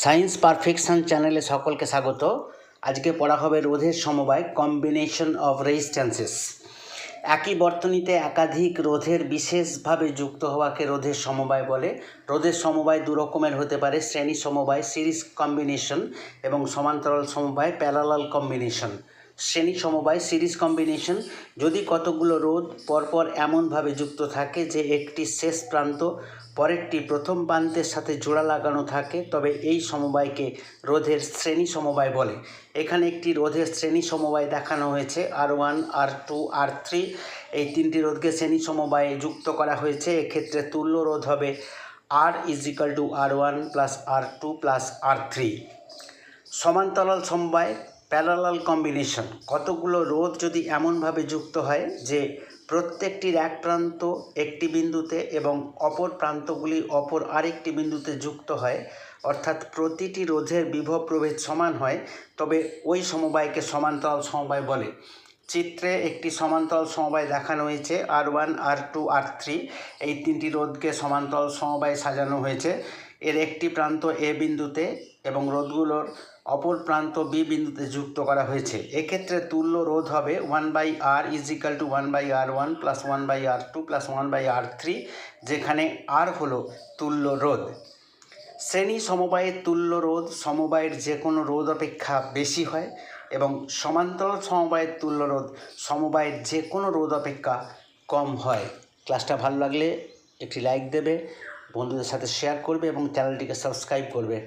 Science perfection চ্যানেলে সকলকে স্বাগত। আজকে পড়া হবে রোধের সমবায়, কম্বিনেশন অফ রেজিস্ট্যান্সেস। একই বর্তনীতে একাধিক রোধের বিশেষভাবে যুক্ত হওয়াকে রোধের সমবায় বলে। রোধের সমবায় দু রকমের হতে পারে: শ্রেণী সমবায় সিরিজ কম্বিনেশন এবং সমান্তরাল সমবায় প্যারালাল কম্বিনেশন। শ্রেণী সমবায় সিরিজ কম্বিনেশন যদি কতগুলো রোধ পরপর এমনভাবে যুক্ত থাকে যে একটি শেষ প্রান্ত পরেরটি প্রথম প্রান্তের সাথে জোড়া লাগানো থাকে, তবে এই সমবায়কে রোধের শ্রেণী সমবায় বলে। এখানে একটি রোধের শ্রেণী সমবায় দেখানো হয়েছে। R1, R2, R3 এই তিনটি রোধকে শ্রেণী সমবায়ে যুক্ত করা হয়েছে। এক্ষেত্রে তুল্য রোধ হবে R = R1 + R2 + R3। সমান্তরাল সমবায় প্যারালাল কম্বিনেশন কতগুলো রোধ যদি এমনভাবে যুক্ত হয় যে প্রত্যেকটির এক প্রান্ত একটি বিন্দুতে এবং অপর প্রান্তগুলি অপর আরেকটি বিন্দুতে যুক্ত হয়, অর্থাৎ প্রতিটি রোধের বিভব প্রভেদ সমান হয়, তবে ওই সমবায়কে সমান্তরাল সমবায় বলে। চিত্রে একটি সমান্তরাল সমবায় দেখানো হয়েছে। R1, R2, R3 এই তিনটি রোধকে সমান্তরাল সমবায়ে সাজানো হয়েছে। এর একটি প্রান্ত এ বিন্দুতে এবং রোধগুলোর অপর প্রান্ত বি বিন্দুতে যুক্ত করা হয়েছে। এক্ষেত্রে তুল্য রোধ হবে 1/R = 1/R1 + 1/R2 + 1/R3, যেখানে R হলো তুল্য রোধ। শ্রেণী সমবায়ের তুল্য রোধ সমবায়ের যে কোনো রোধ অপেক্ষা বেশি হয় এবং সমান্তরাল সমবায়ের তুল্য রোধ সমবায়ের যে কোনো রোধ অপেক্ষা কম হয়। ক্লাসটা ভালো লাগলে একটি লাইক দেবে, বন্ধুদের সাথে শেয়ার করবে এবং চ্যানেলটিকে সাবস্ক্রাইব করবে।